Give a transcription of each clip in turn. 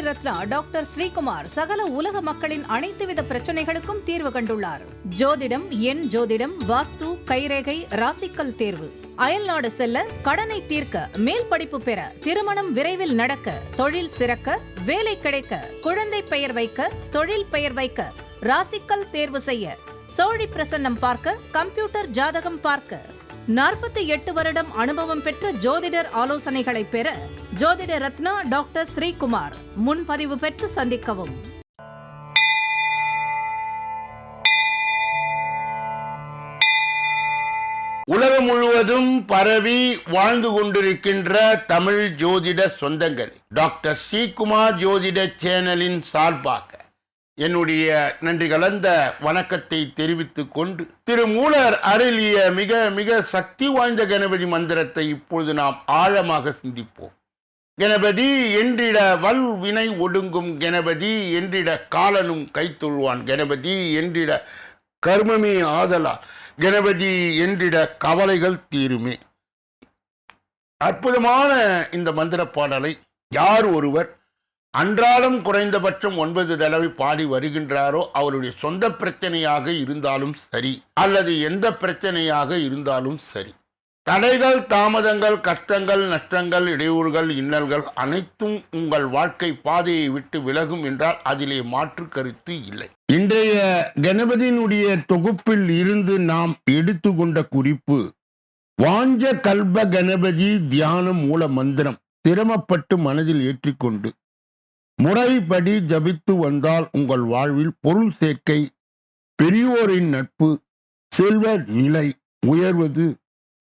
Ratna doctor Sreekumar சகல உலக மக்களின் அனைத்து வித பிரச்சனைகளுக்கும் தீர்வு கண்டுள்ளார். ஜோதிடம், எண் ஜோதிடம், வாஸ்து, கைரேகை, ராசிக்கல் தேர்வு, அயல்நாடு செல்ல, கடனை தீர்க்க, மேல் படிப்பு பெற, திருமணம் விரைவில் நடக்க, தொழில் சிறக்க, வேலை கிடைக்க, குழந்தை பெயர் வைக்க, தொழில் பெயர் வைக்க, ராசிக்கல் தேர்வு செய்ய, சோழி பிரசன்னம் பார்க்க, கம்ப்யூட்டர் ஜாதகம் பார்க்க, 48 வருடம் அனுபவம் பெற்ற ஜோதிடர் ஆலோசனைகளை பெற ஜோதிட ரத்னா டாக்டர் ஸ்ரீகுமார். முன்பதிவு பெற்று சந்திக்கவும். உலகம் முழுவதும் பரவி வாழ்ந்து கொண்டிருக்கின்ற தமிழ் ஜோதிட சொந்தங்கள், டாக்டர் ஸ்ரீகுமார் ஜோதிட சேனலின் சார்பாக என்னுடைய நன்றி கலந்த வணக்கத்தை தெரிவித்துக் கொண்டு, திருமூலர் அருளிய மிக மிக சக்தி வாய்ந்த கணபதி மந்திரத்தை இப்பொழுது நாம் ஆழமாக சிந்திப்போம். கணபதி என்றிட வல் வினை ஒடுங்கும், கணபதி என்றிட காலனும் கைத்தொழுவான், கணபதி என்றிட கர்மமே ஆதலால், கணபதி என்றிட கவலைகள் தீருமே. அற்புதமான இந்த மந்திர பாடலை யார் ஒருவர் அன்றாடம் குறைந்தபட்சம் 9 தடவை பாடி வருகின்றாரோ, அவருடைய சொந்த பிரச்சனையாக இருந்தாலும் சரி, அல்லது எந்த பிரச்சனையாக இருந்தாலும் சரி, தடைகள், தாமதங்கள், கஷ்டங்கள், நஷ்டங்கள், இடையூறுகள், இன்னல்கள் அனைத்தும் உங்கள் வாழ்க்கை பாதையை விட்டு விலகும் என்றால் அதிலே மாற்று கருத்து இல்லை. இன்றைய கணபதியினுடைய தொகுப்பில் இருந்து நாம் எடுத்துக்கொண்ட குறிப்பு, வாஞ்ச கல்ப கணபதி தியான மூல மந்திரம் திறமப்பட்டு மனதில் ஏற்றிக்கொண்டு முறைப்படி ஜபித்து வந்தால் உங்கள் வாழ்வில் பொருள் சேர்க்கை, பெரியோரின் நட்பு, செல்வ நிலை உயர்வது,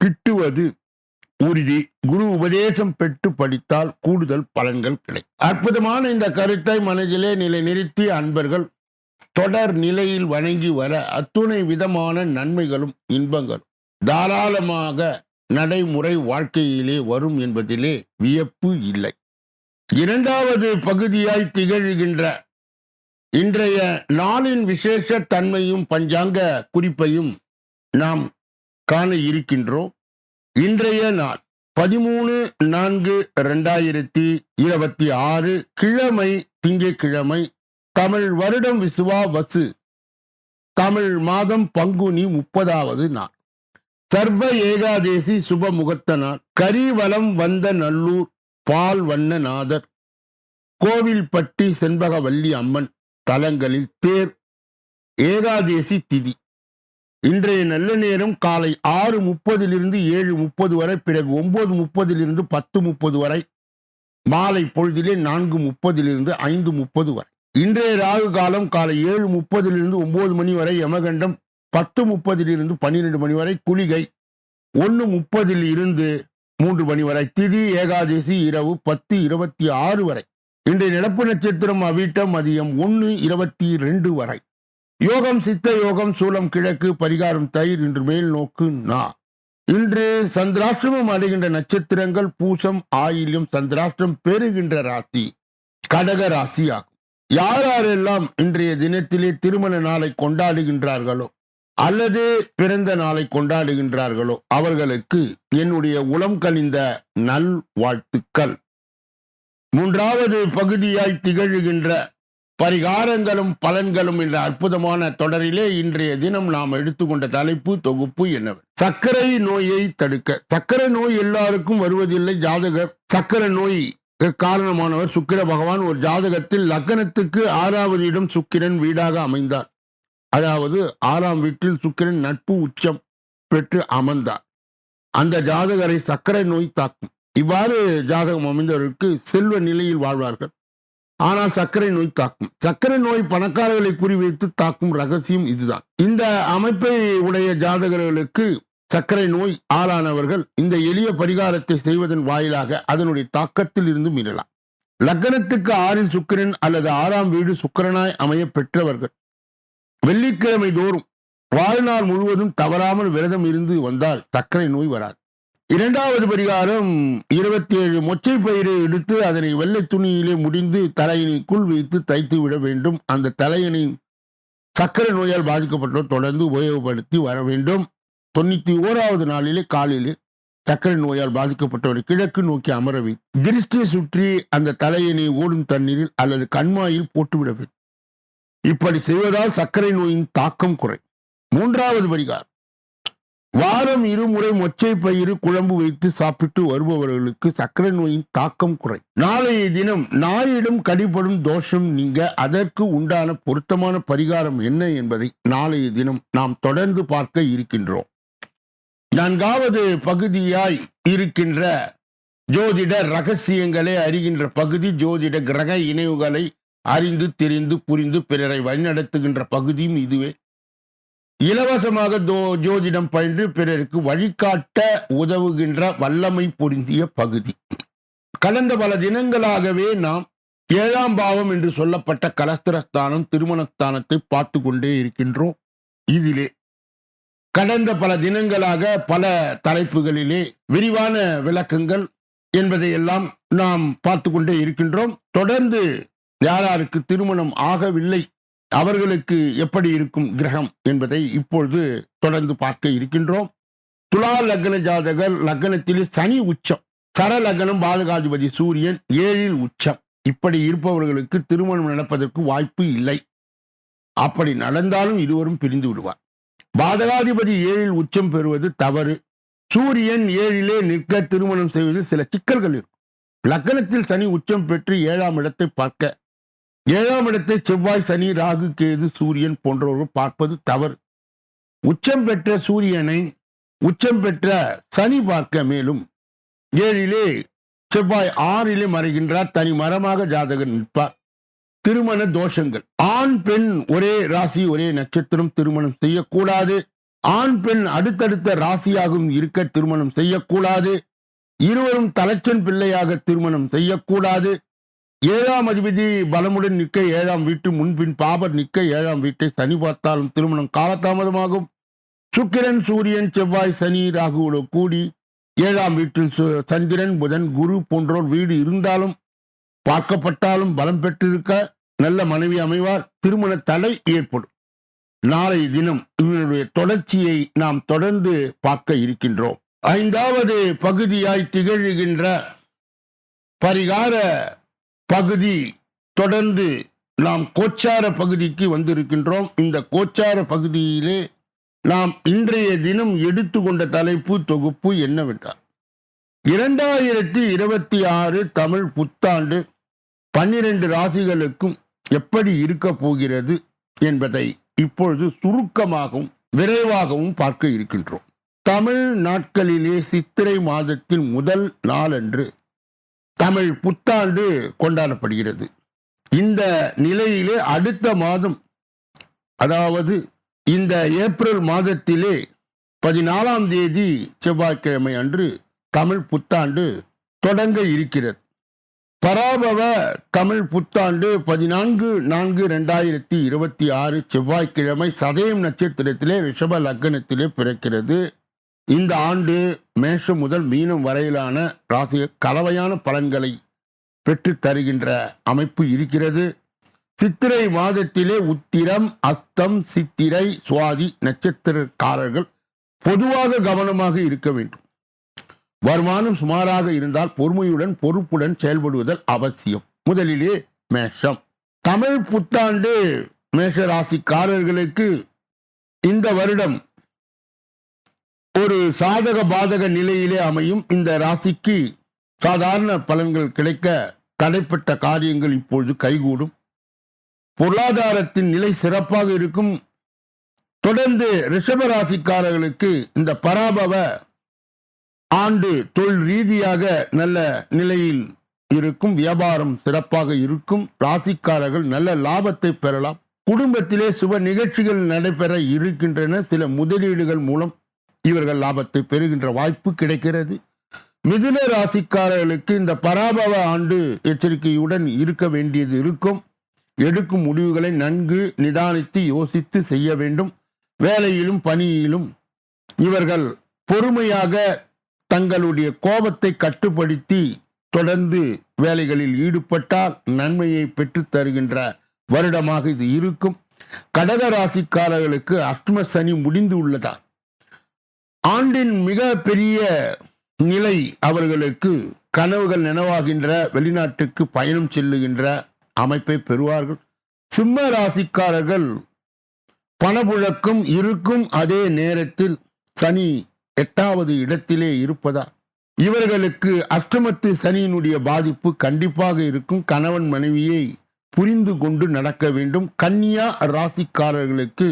கிட்டுவது உறுதி. குரு உபதேசம் பெற்று படித்தால் கூடுதல் பலன்கள் கிடைக்கும். அற்புதமான இந்த கருத்தை மனதிலே நிலைநிறுத்தி அன்பர்கள் தொடர் நிலையில் வணங்கி வர அத்துணை விதமான நன்மைகளும் இன்பங்களும் தாராளமாக நடைமுறை வாழ்க்கையிலே வரும் என்பதிலே வியப்பு இல்லை. இரண்டாவது பகுதியாய் திகழ்கின்ற இன்றைய நாளின் விசேஷ தன்மையும் பஞ்சாங்க குறிப்பையும் நாம் காண இருக்கின்றோம். இன்றைய நாள் 13/4/2026 கிழமை, திங்கட்கிழமை, தமிழ் வருடம் விசுவாவசு, தமிழ் மாதம் பங்குனி 30வது நாள், சர்வ ஏகாதேசி சுப முகூர்த்த நாள், கரிவலம் வந்த நல்லூர் பால் வண்ணநாதர் கோவில்பட்டி செண்பகவல்லி அம்மன் தலங்களில் தேர் ஏகாதேசி திதி. இன்றைய நல்ல நேரம் காலை 6:30 7:30 வரை, பிறகு 9:30 10:30 வரை, மாலை பொழுதிலே 4:30 5:30 வரை. இன்றைய ராகு காலம் காலை 7:30 9 மணி வரை, யமகண்டம் 10:30 12 மணி வரை, குளிகை 1:30 3 மணி வரை, திதி ஏகாதசி இரவு 10:26 வரை. இன்றைய நடப்பு நட்சத்திரம் அவிட்டம் மதியம் 1:22 வரை. யோகம் சித்த யோகம், சூலம் கிழக்கு, பரிகாரம் தயிர், இன்று மேல் நோக்கு நா. இன்று சந்திராஷ்டிரமம் அடைகின்ற நட்சத்திரங்கள் பூசம், ஆயில்யம். சந்திராஷ்டிரம் பெறுகின்ற ராசி கடக ராசி ஆகும். யாரெல்லாம் இன்றைய தினத்திலே திருமண நாளை கொண்டாடுகின்றார்களோ அல்லது பிறந்த நாளை கொண்டாடுகின்றார்களோ அவர்களுக்கு என்னுடைய உளம் கனிந்த நல் வாழ்த்துக்கள். மூன்றாவது பகுதியாய் திகழ்கின்ற பரிகாரங்களும் பலன்களும் என்ற அற்புதமான தொடரிலே இன்றைய தினம் நாம் எடுத்துக்கொண்ட தலைப்பு தொகுப்பு என்னவென்று, சர்க்கரை நோயை தடுக்க. சர்க்கரை நோய் எல்லாருக்கும் வருவதில்லை. ஜாதகர் சர்க்கரை நோய் காரணமானவர் சுக்கிர பகவான். ஒரு ஜாதகத்தில் லக்னத்துக்கு 6வது இடம் சுக்கிரன் வீடாக அமைந்தார். அதாவது 6ஆம் வீட்டில் சுக்கிரன் நட்பு உச்சம் பெற்று அமர்ந்தார். அந்த ஜாதகரை சர்க்கரை நோய் தாக்கும். இவ்வாறு ஜாதகம் அமைந்தவருக்கு செல்வ நிலையில் வாழ்வார்கள். ஆனால் சர்க்கரை நோய் தாக்கும். சர்க்கரை நோய் பணக்காரர்களை குறிவைத்து தாக்கும் ரகசியம் இதுதான். இந்த அமைப்பை உடைய ஜாதகர்களுக்கு சர்க்கரை நோய் ஆளானவர்கள் இந்த எளிய பரிகாரத்தை செய்வதன் வாயிலாக அதனுடைய தாக்கத்தில் இருந்து மீறலாம். லக்னத்துக்கு 6இல் சுக்கிரன் அல்லது 6ஆம் வீடு சுக்கிரனாய் அமைய பெற்றவர்கள் வெள்ளிக்கிழமை தோறும் வாழ்நாள் முழுவதும் தவறாமல் விரதம் இருந்து வந்தால் சர்க்கரை நோய் வராது. இரண்டாவது பரிகாரம், 27 மொச்சை பயிரை எடுத்து அதனை வெள்ளை துணியிலே முடிந்து தலையணைக்குள் வைத்து தைத்து விட வேண்டும். அந்த தலையணை சர்க்கரை நோயால் பாதிக்கப்பட்டோர் தொடர்ந்து உபயோகப்படுத்தி வர வேண்டும். 91வது நாளிலே காலையிலே சர்க்கரை நோயால் பாதிக்கப்பட்டவரை கிழக்கு நோக்கி அமர வைத்து திருஷ்டி சுற்றி அந்த தலையணை ஓடும் தண்ணீரில் அல்லது கண்மாயில் போட்டுவிட வேண்டும். இப்படி செய்வதால் சர்க்கரை நோயின் தாக்கம் குறை. மூன்றாவது பரிகாரம், வாரம் இருமுறை மொச்சை பயிறு குழம்பு வைத்து சாப்பிட்டு வருபவர்களுக்கு சர்க்கரை நோயின் தாக்கம் குறை. நாளைய தினம் நாயிடம் கடிபடும் தோஷம் நீங்க அதற்கு உண்டான பொருத்தமான பரிகாரம் என்ன என்பதை நாளைய தினம் நாம் தொடர்ந்து பார்க்க இருக்கின்றோம். 4வது பகுதியாய் இருக்கின்ற ஜோதிட ரகசியங்களை அறிகின்ற பகுதி, ஜோதிட கிரக இணைவுகளை அறிந்து தெரிந்து புரிந்து பிறரை வழிநடத்துகின்ற பகுதியும் இதுவே. இலவசமாக ஜோதிடம் பயின்று பிறருக்கு வழிகாட்ட உதவுகின்ற வல்லமை பொருந்திய பகுதி. கடந்த பல தினங்களாகவே நாம் 7ஆம் பாவம் என்று சொல்லப்பட்ட கலஸ்திரஸ்தானம், திருமணஸ்தானத்தை பார்த்து கொண்டே இருக்கின்றோம். இதிலே கடந்த பல தினங்களாக பல தலைப்புகளிலே விரிவான விளக்கங்கள் என்பதை எல்லாம் நாம் பார்த்து கொண்டே இருக்கின்றோம். தொடர்ந்து யாராருக்கு திருமணம் ஆகவில்லை அவர்களுக்கு எப்படி இருக்கும் கிரகம் என்பதை இப்பொழுது தொடர்ந்து பார்க்க இருக்கின்றோம். துலா லக்ன ஜாதகர் லக்னத்திலே சனி உச்சம், சர லக்னம் பாதகாதிபதி சூரியன் 7ல் உச்சம். இப்படி இருப்பவர்களுக்கு திருமணம் நடப்பதற்கு வாய்ப்பு இல்லை. அப்படி நடந்தாலும் இருவரும் பிரிந்து விடுவார். பாதகாதிபதி 7ல் உச்சம் பெறுவது தவறு. சூரியன் 7லே நிற்க திருமணம் செய்வது சில சிக்கல்கள் இருக்கும். லக்னத்தில் சனி உச்சம் பெற்று 7ஆம் இடத்தை பார்க்க, 7ஆம் இடத்தை செவ்வாய், சனி, ராகு, கேது, சூரியன் போன்றவர்கள் பார்ப்பது தவறு. உச்சம் பெற்ற சூரியனை உச்சம் பெற்ற சனி பார்க்க, மேலும் 7லே செவ்வாய் 6லே மறைகின்றார். தனி மரமாக ஜாதகர் நிற்பார். திருமண தோஷங்கள், ஆண் பெண் ஒரே ராசி ஒரே நட்சத்திரம் திருமணம் செய்யக்கூடாது. ஆண் பெண் அடுத்தடுத்த ராசியாகவும் இருக்க திருமணம் செய்யக்கூடாது. இருவரும் தலைச்சன் பிள்ளையாக திருமணம் செய்யக்கூடாது. 7ஆம் அதிபதி பலமுடன் நிற்க 7ஆம் வீட்டு முன்பின் பாபர் நிற்க 7ஆம் வீட்டை சனி பார்த்தாலும் திருமணம் காலதாமதமாகும். சுக்கிரன், சூரியன், செவ்வாய், சனி, ராகுவோடு கூடி 7ஆம் வீட்டில் சந்திரன், புதன், குரு போன்றோர் வீடு இருந்தாலும் பார்க்கப்பட்டாலும் பலம் பெற்றிருக்க நல்ல மனைவி அமைவார். திருமண தடை ஏற்படும். நாளை தினம் இதனுடைய தொடர்ச்சியை நாம் தொடர்ந்து பார்க்க இருக்கின்றோம். 5வது பகுதியாய் திகழ்கின்ற பரிகார பகுதி தொடர்ந்து நாம் கோச்சார பகுதிக்கு வந்திருக்கின்றோம். இந்த கோச்சார பகுதியிலே நாம் இன்றைய தினம் எடுத்துக்கொண்ட தலைப்பு தொகுப்பு என்னவென்றால் 2026 தமிழ் புத்தாண்டு 12 ராசிகளுக்கும் எப்படி இருக்க போகிறது என்பதை இப்பொழுது சுருக்கமாகவும் விரைவாகவும் பார்க்க இருக்கின்றோம். தமிழ் நாட்களிலே சித்திரை மாதத்தின் முதல் நாளன்று தமிழ் புத்தாண்டு கொண்டாடப்படுகிறது. இந்த நிலையிலே அடுத்த மாதம், அதாவது இந்த ஏப்ரல் மாதத்திலே 14ஆம் தேதி செவ்வாய்க்கிழமை அன்று தமிழ் புத்தாண்டு தொடங்க இருக்கிறது. பராபவ தமிழ் புத்தாண்டு 14/4/2026 செவ்வாய்க்கிழமை சதயம் நட்சத்திரத்திலே ரிஷப லக்னத்திலே பிறக்கிறது. இந்த ஆண்டு மேஷம் முதல் மீனம் வரையிலான ராசி கலவையான பலன்களை பெற்று தருகின்ற அமைப்பு இருக்கிறது. சித்திரை மாதத்திலே உத்திரம், அஸ்தம், சித்திரை, சுவாதி நட்சத்திரக்காரர்கள் பொதுவாக கவனமாக இருக்க வேண்டும். வருமானம் சுமாராக இருந்தால் பொறுமையுடன் பொறுப்புடன் செயல்படுவதல் அவசியம். முதலிலே மேஷம். தமிழ் புத்தாண்டு மேஷ ராசிக்காரர்களுக்கு இந்த வருடம் ஒரு சாதக பாதக நிலையிலே அமையும். இந்த ராசிக்கு சாதாரண பலன்கள் கிடைக்க தடைப்பட்ட காரியங்கள் இப்பொழுது கைகூடும். பொருளாதாரத்தின் நிலை சிறப்பாக இருக்கும். தொடர்ந்து ரிஷப ராசிக்காரர்களுக்கு இந்த பராபவ ஆண்டு தொழில் ரீதியாக நல்ல நிலையில் இருக்கும். வியாபாரம் சிறப்பாக இருக்கும். ராசிக்காரர்கள் நல்ல லாபத்தை பெறலாம். குடும்பத்திலே சுப நிகழ்ச்சிகள் நடைபெற இருக்கின்றன. சில முதலீடுகள் மூலம் இவர்கள் லாபத்தை பெறுகின்ற வாய்ப்பு கிடைக்கிறது. மிதுன ராசிக்காரர்களுக்கு இந்த பராபவ ஆண்டு எச்சரிக்கையுடன் இருக்க வேண்டியது இருக்கும். எடுக்கும் முடிவுகளை நன்கு நிதானித்து யோசித்து செய்ய வேண்டும். வேலையிலும் பணியிலும் இவர்கள் பொறுமையாக தங்களுடைய கோபத்தை கட்டுப்படுத்தி தொடர்ந்து வேலைகளில் ஈடுபட்டால் நன்மையை பெற்று தருகின்ற வருடமாக இது இருக்கும். கடக ராசிக்காரர்களுக்கு அஷ்டம சனி முடிந்து உள்ளதால் ஆண்டின் மிக பெரிய நிலை அவர்களுக்கு கனவுகள் நனவாகின்ற, வெளிநாட்டுக்கு பயணம் செல்லுகின்ற அமைப்பை பெறுவார்கள். சிம்ம ராசிக்காரர்கள் பணப்புழக்கம் இருக்கும். அதே நேரத்தில் சனி 8வது இடத்திலே இருப்பதால் இவர்களுக்கு அஷ்டமத்து சனியினுடைய பாதிப்பு கண்டிப்பாக இருக்கும். கணவன் மனைவியை புரிந்து கொண்டு நடக்க வேண்டும். கன்னியா ராசிக்காரர்களுக்கு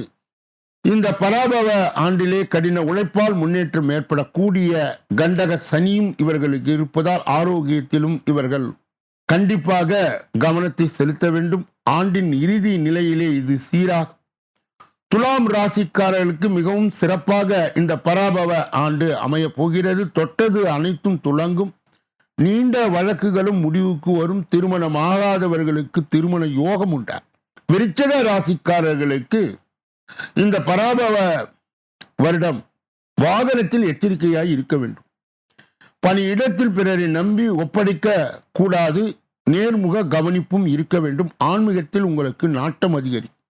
இந்த பராபவ ஆண்டிலே கடின உழைப்பால் முன்னேற்றம் ஏற்படக்கூடிய கண்டக சனியும் இவர்களுக்கு இருப்பதால் ஆரோக்கியத்திலும் இவர்கள் கண்டிப்பாக கவனத்தை செலுத்த வேண்டும். ஆண்டின் இறுதி நிலையிலே இது சீராக. துலாம் ராசிக்காரர்களுக்கு மிகவும் சிறப்பாக இந்த பராபவ ஆண்டு அமைய போகிறது. தொட்டது அனைத்தும் துலங்கும். நீண்ட வழக்குகளும் முடிவுக்கு வரும். திருமணம் ஆகாதவர்களுக்கு திருமண யோகம் உண்டா. விருச்சிக ராசிக்காரர்களுக்கு இந்த பராபவ வருடம் வாகனத்தில் எச்சரிக்கையாய் இருக்க வேண்டும். பணியிடத்தில் பிறரை நம்பி ஒப்படைக்க கூடாது. நேர்முக கவனிப்பும் இருக்க வேண்டும். ஆன்மீகத்தில் உங்களுக்கு நாட்டம் அதிகரிக்கும்.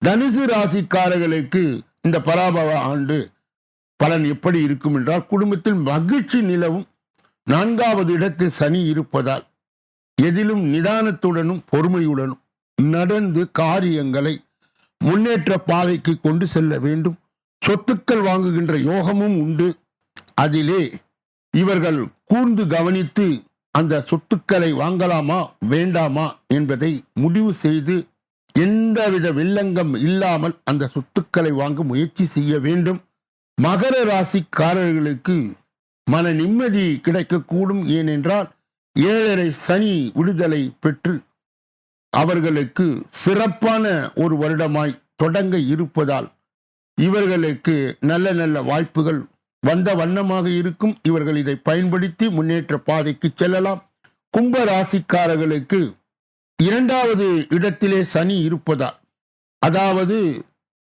தனுசு ராசிக்காரர்களுக்கு இந்த பராபவ ஆண்டு பலன் எப்படி இருக்கும் என்றால், குடும்பத்தில் மகிழ்ச்சி நிலவும். 4வது இடத்தில் சனி இருப்பதால் எதிலும் நிதானத்துடனும் பொறுமையுடனும் நடந்து காரியங்களை முன்னேற்ற பாதைக்கு கொண்டு செல்ல வேண்டும். சொத்துக்கள் வாங்குகின்ற யோகமும் உண்டு. அதிலே இவர்கள் கூர்ந்து கவனித்து அந்த சொத்துக்களை வாங்கலாமா வேண்டாமா என்பதை முடிவு செய்து எந்தவித வில்லங்கம் இல்லாமல் அந்த சொத்துக்களை வாங்க முயற்சி செய்ய வேண்டும். மகர ராசிக்காரர்களுக்கு மன நிம்மதி கிடைக்கக்கூடும். ஏனென்றால் 7.5 சனி விடுதலை பெற்று அவர்களுக்கு சிறப்பான ஒரு வருடமாய் தொடங்க இருப்பதால் இவர்களுக்கு நல்ல நல்ல வாய்ப்புகள் வந்த வண்ணமாக இருக்கும். இவர்கள் இதை பயன்படுத்தி முன்னேற்ற பாதைக்கு செல்லலாம். கும்ப ராசிக்காரர்களுக்கு 2வது இடத்திலே சனி இருப்பதால், அதாவது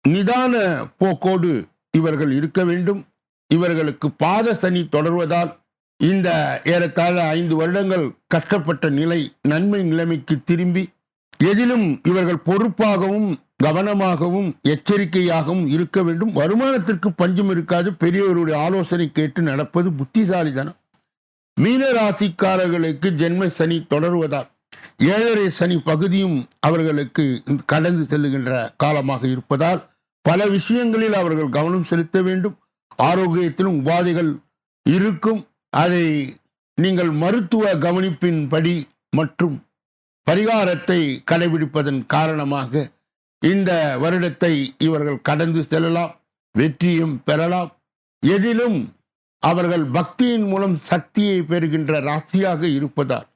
நிதான போக்கோடு இவர்கள் இருக்க வேண்டும். இவர்களுக்கு பாத சனி தொடர்வதால் இந்த ஏறத்தாழ 5 வருடங்கள் கஷ்டப்பட்ட நிலை நன்மை நிலைமைக்கு திரும்பி எதிலும் இவர்கள் பொறுப்பாகவும் கவனமாகவும் எச்சரிக்கையாகவும் இருக்க வேண்டும். வருமானத்திற்கு பஞ்சம் இருக்காது. பெரியவருடைய ஆலோசனை கேட்டு நடப்பது புத்திசாலித்தனம். மீன ராசிக்காரர்களுக்கு ஜென்ம சனி தொடர்வதால் 7.5 சனி பகுதியும் அவர்களுக்கு கடந்து செல்லுகின்ற காலமாக இருப்பதால் பல விஷயங்களில் அவர்கள் கவனம் செலுத்த வேண்டும். ஆரோக்கியத்திலும் உபாதைகள் இருக்கும். அதை நீங்கள் மருத்துவ கவனிப்பின்படி மற்றும் பரிகாரத்தை கடைபிடிப்பதன் காரணமாக இந்த வருடத்தை இவர்கள் கடந்து செல்லலாம். வெற்றியும் பெறலாம். எதிலும் அவர்கள் பக்தியின் மூலம் சக்தியை பெறுகின்ற ராசியாக இருப்பதால்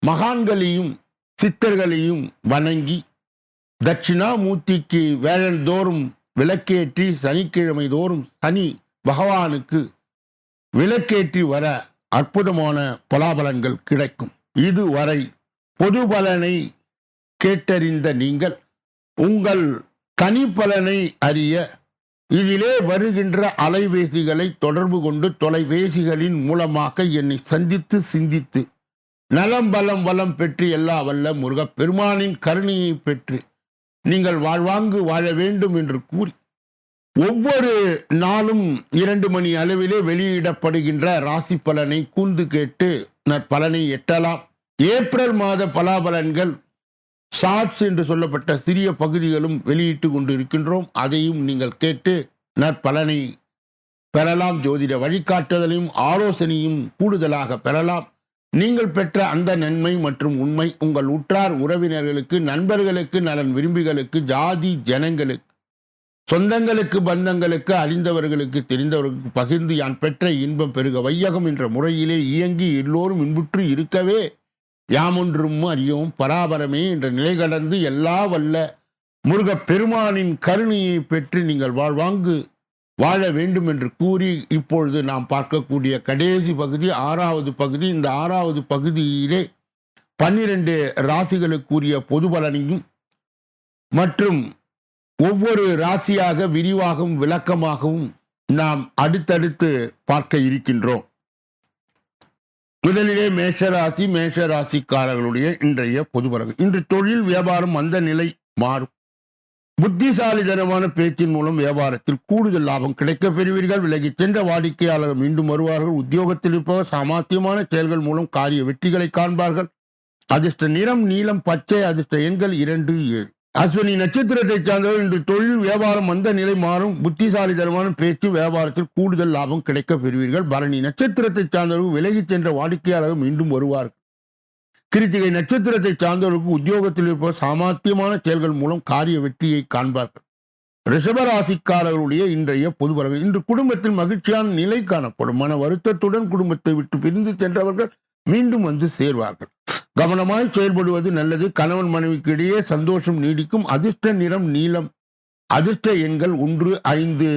மகான்களையும் சித்தர்களையும் வணங்கி தட்சிணாமூர்த்திக்கு வேளந்தோறும் விளக்கேற்றி சனிக்கிழமை தோறும் சனி பகவானுக்கு விளக்கேற்றி வர அற்புதமான பலாபலன்கள் கிடைக்கும். இதுவரை பொது பலனை கேட்டறிந்த நீங்கள் உங்கள் தனி பலனை அறிய இதிலே வருகின்ற அலைபேசிகளை தொடர்பு கொண்டு தொலைபேசிகளின் மூலமாக என்னை சந்தித்து சிந்தித்து நலம் பலம் வளம் பெற்று எல்லா வல்ல முருகப்பெருமானின் கருணையை பெற்று நீங்கள் வாழ்வாங்கு வாழ வேண்டும் என்று கூறி ஒவ்வொரு நாளும் 2 மணி அளவிலே வெளியிடப்படுகின்ற ராசி பலனை கூர்ந்து கேட்டு நற்பலனை எட்டலாம். ஏப்ரல் மாத பலாபலன்கள் ஷார்ட்ஸ் என்று சொல்லப்பட்ட சிறிய பகுதிகளும் வெளியிட்டு கொண்டு இருக்கின்றோம். அதையும் நீங்கள் கேட்டு நற்பலனை பெறலாம். ஜோதிட வழிகாட்டுதலையும் ஆலோசனையும் கூடுதலாக பெறலாம். நீங்கள் பெற்ற அந்த நன்மை மற்றும் உண்மை உங்கள் உற்றார் உறவினர்களுக்கு, நண்பர்களுக்கு, நலன் விரும்பிகளுக்கு, ஜாதி ஜனங்களுக்கு, சொந்தங்களுக்கு, பந்தங்களுக்கு, அறிந்தவர்களுக்கு, தெரிந்தவர்களுக்கு பகிர்ந்து யான் பெற்ற இன்பம் பெருக வையகம் என்ற முறையிலே இயங்கி எல்லோரும் இன்புற்று இருக்கவே யாமொன்றும் அறியோம் பராபரமே என்ற நிலை கடந்து எல்லா வல்ல முருகப் பெருமானின் கருணையை பெற்று நீங்கள் வாழ்வாங்கு வாழ வேண்டும் என்று கூறி இப்பொழுது நாம் பார்க்கக்கூடிய கடைசி பகுதி 6வது பகுதி. இந்த 6வது பகுதியிலே 12 ராசிகளுக்குரிய பொது பலனையும் மற்றும் ஒவ்வொரு ராசியாக விரிவாகவும் விளக்கமாகவும் நாம் அடுத்தடுத்து பார்க்க இருக்கின்றோம். முதலிலே மேஷராசிக்காரர்களுடைய இன்றைய பொது பலன். இன்று தொழில் வியாபாரம் அந்த நிலை மாறும். புத்திசாலித்தனமான பேச்சின் மூலம் வியாபாரத்தில் கூடுதல் லாபம் கிடைக்கப் பெறுவீர்கள். விலகிச் சென்ற வாடிக்கையாளர்கள் மீண்டும் வருவார்கள். உத்தியோகத்தில் இருப்பவர் சாமர்த்தியமான செயல்கள் மூலம் காரிய வெற்றிகளை காண்பார்கள். அதிர்ஷ்ட நிறம் நீலம், பச்சை. அதிர்ஷ்ட எண்கள் 2, 7. அஸ்வினி நட்சத்திரத்தை சார்ந்தவர் இன்று தொழில் வியாபாரம் மந்த நிலை மாறும். புத்திசாலித்தனமான பேச்சு வியாபாரத்தில் கூடுதல் லாபம் கிடைக்கப் பெறுவீர்கள். பரணி நட்சத்திரத்தை சார்ந்தவர்கள் விலகிச் சென்ற வாடிக்கையாளர்கள் மீண்டும் வருவார்கள். கிருத்திகை நட்சத்திரத்தை சார்ந்தவர்களுக்கு உத்தியோகத்தில் இருப்பவர் சாமர்த்தியமான செயல்கள் மூலம் காரிய வெற்றியை காண்பார்கள். ரிஷபராசிக்காரர்களுடைய இன்றைய பொதுவரங்கள். இன்று குடும்பத்தில் மகிழ்ச்சியான நிலை காணப்படும். மன வருத்தத்துடன் குடும்பத்தை விட்டு பிரிந்து சென்றவர்கள் மீண்டும் வந்து சேர்வார்கள். கவனமாய் செயல்படுவது நல்லது. கணவன் மனைவிக்கு இடையே சந்தோஷம் நீடிக்கும். அதிர்ஷ்ட நிறம் நீலம். அதிர்ஷ்ட எண்கள் 1, 5,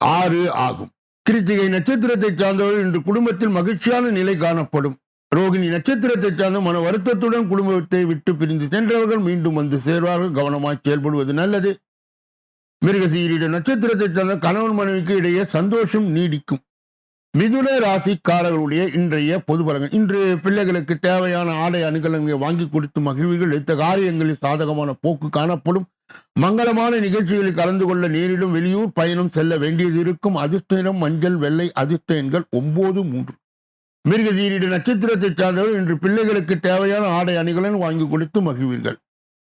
6 ஆகும். கிருத்திகை நட்சத்திரத்தை சார்ந்தவர்கள் இன்று குடும்பத்தில் மகிழ்ச்சியான நிலை காணப்படும். ரோகிணி நட்சத்திரத்தை சார்ந்த மன வருத்தத்துடன் குடும்பத்தை விட்டு பிரிந்து சென்றவர்கள் மீண்டும் வந்து சேர்வார்கள். கவனமாய் செயல்படுவது நல்லது. மிருகசீரிட நட்சத்திரத்தை சார்ந்த கணவன் மனைவிக்கு இடையே சந்தோஷம் நீடிக்கும். மிதுன ராசிக்காரர்களுடைய இன்றைய பொது பலன்கள். இன்று பிள்ளைகளுக்கு தேவையான ஆடை அணிகலன்களை வாங்கி கொடுத்து மகிழ்வீர்கள். எடுத்த காரியங்களில் சாதகமான போக்கு காணப்படும். மங்களமான நிகழ்ச்சிகளில் கலந்து கொள்ள நேரிடும். வெளியூர் பயணம் செல்ல வேண்டியது இருக்கும். அதிர்ஷ்ட நிறம் மஞ்சள், வெள்ளை. அதிர்ஷ்ட எண்கள் 9, 3. மிருகசீரிட நட்சத்திரத்தை சார்ந்தவர் இன்று பிள்ளைகளுக்கு தேவையான ஆடை அணிகலன் வாங்கி கொடுத்து மகிழ்வீர்கள்.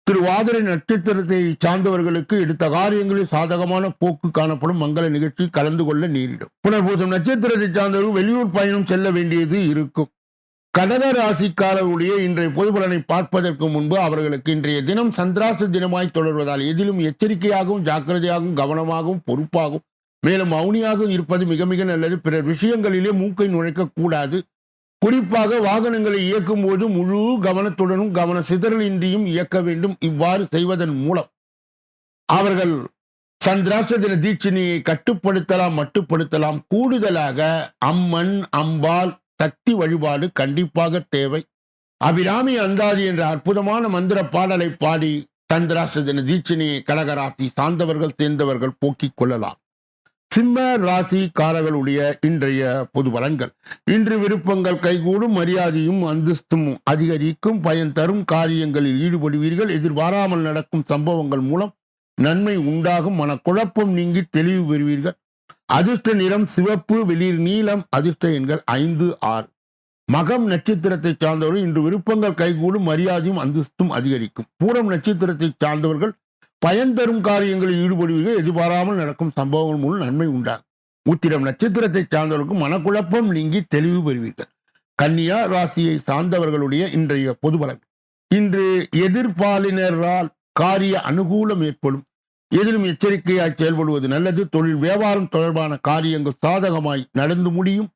திருவாதிரை நட்சத்திரத்தை சார்ந்தவர்களுக்கு எடுத்த காரியங்களில் சாதகமான போக்கு காணப்படும். மங்கள நிகழ்ச்சி கலந்து கொள்ள நேரிடும். புனர்பூசம் நட்சத்திரத்தை சார்ந்தவர்கள் வெளியூர் பயணம் செல்ல வேண்டியது இருக்கும். கடக ராசிக்காரர்களுடைய இன்றைய பொது பலனை பார்ப்பதற்கு முன்பு அவர்களுக்கு இன்றைய தினம் சந்திராச தினமாய் தொடர்வதால் எதிலும் எச்சரிக்கையாகவும் ஜாக்கிரதையாகவும் கவனமாகவும் பொறுப்பாகவும் மேலும் மௌனியாக இருப்பது மிக மிக நல்லது. பிறர் விஷயங்களிலே மூக்கை நுழைக்க கூடாது. குறிப்பாக வாகனங்களை இயக்கும் போது முழு கவனத்துடனும் கவன சிதறலின்றியும் இயக்க வேண்டும். இவ்வாறு செய்வதன் மூலம் அவர்கள் சந்திராஷ்ட தின தீட்சணியை கட்டுப்படுத்தலாம், மட்டுப்படுத்தலாம். கூடுதலாக அம்மன், அம்பாள், சக்தி வழிபாடு கண்டிப்பாக தேவை. அபிராமி அந்தாதி என்ற அற்புதமான மந்திர பாடலை பாடி சந்திராஷ்ட தின தீட்சணியை கடகராசி சார்ந்தவர்கள் சேர்ந்தவர்கள் போக்கிக் கொள்ளலாம். சிம்ம ராசிக்காரர்களுடைய இன்றைய பொது பலன்கள். இன்று விருப்பங்கள் கைகூடும். மரியாதையும் அந்தஸ்தும் அதிகரிக்கும். பயன் தரும் காரியங்களில் ஈடுபடுவீர்கள். எதிர்பாராமல் நடக்கும் சம்பவங்கள் மூலம் நன்மை உண்டாகும். மனக்குழப்பம் நீங்கி தெளிவு பெறுவீர்கள். அதிர்ஷ்ட நிறம் சிவப்பு, வெளிர் நீலம். அதிர்ஷ்ட எண்கள் 5, 6. மகம் நட்சத்திரத்தை சார்ந்தவர்கள் இன்று விருப்பங்கள் கைகூடும். மரியாதையும் அந்தஸ்தும் அதிகரிக்கும். பூரம் நட்சத்திரத்தை சார்ந்தவர்கள் பயன் தரும் காரியங்களில் ஈடுபடுவீர்கள். எதிர்பாராமல் நடக்கும் சம்பவங்கள் மூலம் நன்மை உண்டாகும். உத்திரம் நட்சத்திரத்தை சார்ந்தவர்களுக்கு மனக்குழப்பம் நீங்கி தெளிவு பெறுவீர்கள். கன்னியா ராசியை சார்ந்தவர்களுடைய இன்றைய பொது பலன். இன்று எதிர்பாலினரால் காரிய அனுகூலம் ஏற்படும். எதிலும் எச்சரிக்கையாய் செயல்படுவது நல்லது. தொழில் வியாபாரம் தொடர்பான காரியங்கள் சாதகமாய் நடந்து முடியும்.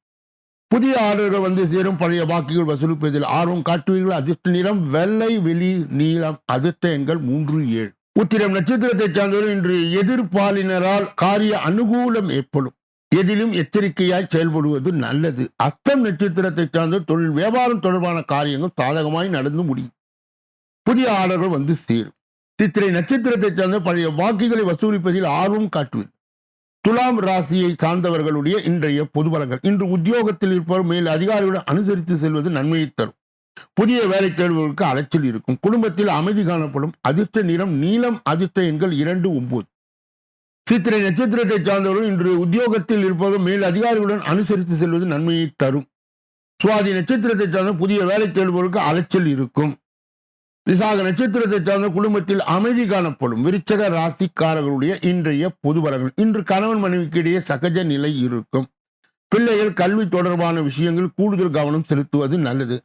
புதிய ஆர்டர்கள் வந்து சேரும். பழைய பாக்கிகள் வசூலிப்பதில் ஆர்வம் காட்டுவீர்கள். அதிர்ஷ்ட நிறம் வெள்ளை, வெளி நீளம். அதிர்ஷ்ட எண்கள் 3, 7. உத்திரம் நட்சத்திரத்தை சார்ந்தவர் இன்று எதிர்பாலினரால் காரிய அனுகூலம் ஏற்படும். எதிலும் எச்சரிக்கையாய் செயல்படுவது நல்லது. அஸ்தம் நட்சத்திரத்தை சார்ந்த தொழில் வியாபாரம் தொடர்பான காரியங்கள் சாதகமாய் நடந்து முடியும். புதிய ஆர்டர்கள் வந்து சேரும். சித்திரை நட்சத்திரத்தை சார்ந்த பழைய பாக்கிகளை வசூலிப்பதில் ஆர்வம் காட்டுவீர்கள். துலாம் ராசியை சார்ந்தவர்களுடைய இன்றைய பொது பலன்கள். இன்று உத்தியோகத்தில் இருப்பவர் மேல் அதிகாரியுடன் அனுசரித்து செல்வது நன்மையை தரும். புதிய வேலை தேடுவதற்கு அலைச்சல் இருக்கும். குடும்பத்தில் அமைதி காணப்படும். அதிர்ஷ்ட நிறம் நீலம். அதிர்ஷ்ட எண்கள் 2, 9. சித்திரை நட்சத்திரத்தை சார்ந்தவர்கள் இன்று உத்தியோகத்தில் இருப்பவர்கள் மேல் அதிகாரிகளுடன் அனுசரித்து செல்வது நன்மையை தரும். சுவாதி நட்சத்திரத்தை சார்ந்த புதிய வேலை தேடுபவர்களுக்கு அலைச்சல் இருக்கும். விசாக நட்சத்திரத்தை சார்ந்த குடும்பத்தில் அமைதி காணப்படும். விருச்சக ராசிக்காரர்களுடைய இன்றைய பொது பலன்கள். இன்று கணவன் மனைவிக்கு இடையே சகஜ நிலை இருக்கும். பிள்ளைகள் கல்வி தொடர்பான விஷயங்கள் கூடுதல் கவனம் செலுத்துவது நல்லது.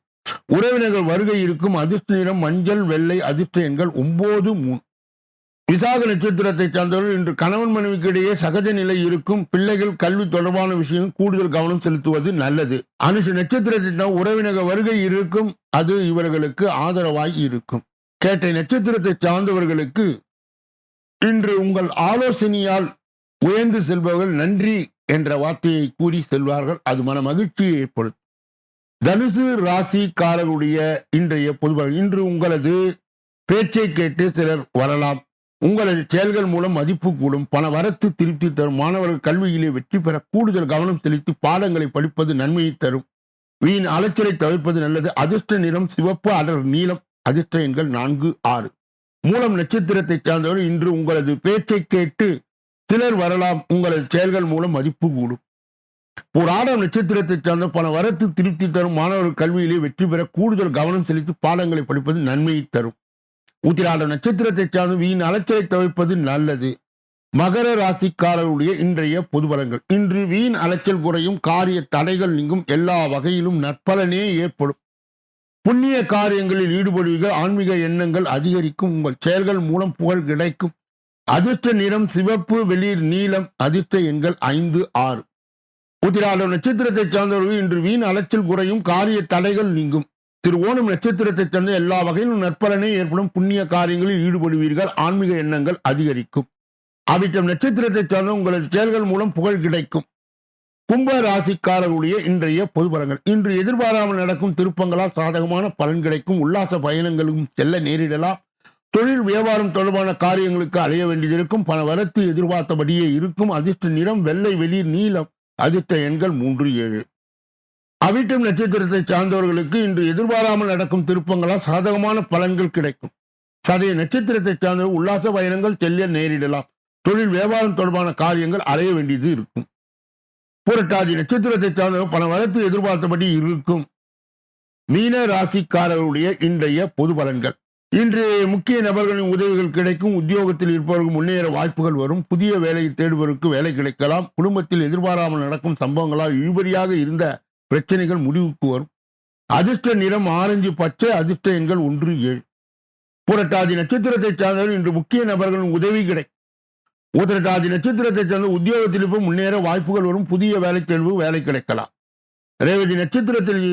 உறவினர்கள் வருகை இருக்கும். அதிர்ஷ்ட நிறம் மஞ்சள், வெள்ளை. அதிர்ஷ்ட எண்கள் 9, 3. விசாக நட்சத்திரத்தை சார்ந்தவர்கள் இன்று கணவன் மனைவிக்கு இடையே சகஜ நிலை இருக்கும். பிள்ளைகள் கல்வி தொடர்பான விஷயங்கள் கூடுதல் கவனம் செலுத்துவது நல்லது. அனுஷ நட்சத்திரத்தை உறவினர்கள் வருகை இருக்கும். அது இவர்களுக்கு ஆதரவாய் இருக்கும். கேட்டை நட்சத்திரத்தை சார்ந்தவர்களுக்கு இன்று உங்கள் ஆலோசனையால் உயர்ந்து செல்பவர்கள் நன்றி என்ற வார்த்தையை கூறி செல்வார்கள். அது மன மகிழ்ச்சியை ஏற்படுத்தும். தனுசு ராசிக்காரர்களுடைய இன்றைய பொதுவாக இன்று உங்களது பேச்சை கேட்டு சிலர் வரலாம். உங்களது செயல்கள் மூலம் மதிப்பு கூடும். பண வரத்து திருப்தி தரும். மாணவர்கள் கல்வியிலே வெற்றி பெற கூடுதல் கவனம் செலுத்தி பாடங்களை படிப்பது நன்மையை தரும். வீண் அலைச்சலை தவிர்ப்பது நல்லது. அதிர்ஷ்ட நிறம் சிவப்பு, அடர் நீலம். அதிர்ஷ்ட எண்கள் 4, 6. மூலம் நட்சத்திரத்தை சார்ந்தவர் இன்று உங்களது பேச்சை கேட்டு சிலர் வரலாம். உங்களது செயல்கள் மூலம் மதிப்பு கூடும். பூராடம் நட்சத்திரத்தை சார்ந்த பல வரத்து திருப்தி தரும். மாணவர்கள் கல்வியிலே வெற்றி பெற கூடுதல் கவனம் செலுத்தி பாடங்களை படிப்பது நன்மையை தரும். உத்திராடம் நட்சத்திரத்தை சார்ந்து வீண் அலைச்சலை தவிர்ப்பது நல்லது. மகர ராசிக்காரருடைய இன்றைய பொது பலன்கள். இன்று வீண் அலைச்சல் குறையும். காரிய தடைகள் நீங்கும். எல்லா வகையிலும் நற்பலனே ஏற்படும். புண்ணிய காரியங்களில் ஈடுபடுவீர்கள். ஆன்மீக எண்ணங்கள் அதிகரிக்கும். உங்கள் செயல்கள் மூலம் புகழ் கிடைக்கும். அதிர்ஷ்ட நிறம் சிவப்பு, வெளிர் நீலம். அதிர்ஷ்ட எண்கள் 5, 6. உத்திராடம் நட்சத்திரத்தை சார்ந்தவர்கள் இன்று வீண் அலைச்சல் குறையும். காரிய தடைகள் நீங்கும். திருவோணம் நட்சத்திரத்தை சார்ந்த எல்லா வகையிலும் நற்பலனே ஏற்படும். புண்ணிய காரியங்களில் ஈடுபடுவீர்கள். ஆன்மீக எண்ணங்கள் அதிகரிக்கும். அவிட்டம் நட்சத்திரத்தை சார்ந்த உங்களது செயல்கள் மூலம் புகழ் கிடைக்கும். கும்ப ராசிக்காரர்களுடைய இன்றைய பொது பலன்கள். இன்று எதிர்பாராமல் நடக்கும் திருப்பங்களால் சாதகமான பலன் கிடைக்கும். உல்லாச பயணங்களும் செல்ல நேரிடலாம். தொழில் வியாபாரம் தொடர்பான காரியங்களுக்கு அலைய வேண்டியதிருக்கும். பண வரத்து எதிர்பார்த்தபடியே இருக்கும். அதிர்ஷ்ட நிறம் வெள்ளை, வெளிர் நீலம். அதிர்ஷ்ட எண்கள் 3, 7. அவிட்டம் நட்சத்திரத்தை சார்ந்தவர்களுக்கு இன்று எதிர்பாராமல் நடக்கும் திருப்பங்களால் சாதகமான பலன்கள் கிடைக்கும். சதய நட்சத்திரத்தை சார்ந்தவர்கள் உல்லாச பயணங்கள் செல்ல நேரிடலாம். தொழில் வியாபாரம் தொடர்பான காரியங்கள் அலைய வேண்டியது இருக்கும். புரட்டாதி நட்சத்திரத்தை சார்ந்தவர்கள் பண வரத்து எதிர்பார்த்தபடி இருக்கும். மீன ராசிக்காரர்களுடைய இன்றைய பொது பலன்கள். இன்று முக்கிய நபர்களின் உதவிகள் கிடைக்கும். உத்தியோகத்தில் இருப்பவர்கள் முன்னேற வாய்ப்புகள் வரும். புதிய வேலையை தேடுவதற்கு வேலை கிடைக்கலாம். குடும்பத்தில் எதிர்பாராமல் நடக்கும் சம்பவங்களால் இழுபறியாக இருந்த பிரச்சனைகள் முடிவுக்கு வரும். அதிர்ஷ்ட நிறம் ஆரஞ்சு, பச்சை. அதிர்ஷ்ட எண்கள் 1, 7. புரட்டாதி நட்சத்திரத்தை சார்ந்தவர்கள் இன்று முக்கிய நபர்களின் உதவி கிடைக்கும். உத்திரட்டாதி நட்சத்திரத்தை சார்ந்த உத்தியோகத்தில் இப்போ முன்னேற வாய்ப்புகள் வரும். புதிய வேலை தேர்வு வேலை கிடைக்கலாம். ரேவதி நட்சத்திரத்தில்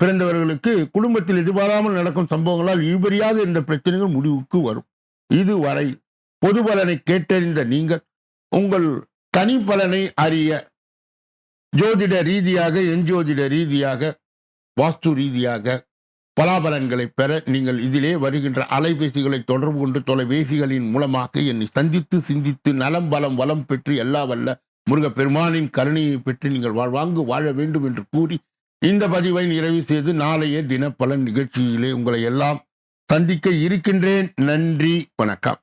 பிறந்தவர்களுக்கு குடும்பத்தில் எதிர்பாராமல் நடக்கும் சம்பவங்களால் இழுபறியாக இருந்த பிரச்சனைகள் முடிவுக்கு வரும். இதுவரை பொது பலனை கேட்டறிந்த நீங்கள் உங்கள் தனி பலனை அறிய ஜோதிட ரீதியாக, எஞ்சோதிட ரீதியாக, வாஸ்து ரீதியாக பலாபலன்களை பெற நீங்கள் இதிலே வருகின்ற அலைபேசிகளை தொடர்பு கொண்டு தொலைபேசிகளின் மூலமாக என்னை சந்தித்து சிந்தித்து நலம் பலம் வளம் பெற்று எல்லா வல்ல முருகப்பெருமானின் கருணையை பெற்று நீங்கள் வாழ்வாங்கு வாழ வேண்டும் என்று கூறி இந்த பதிவை நிறைவு செய்து நாளைய தினப்பலன் நிகழ்ச்சியிலே உங்களை எல்லாம் சந்திக்க இருக்கின்றேன். நன்றி, வணக்கம்.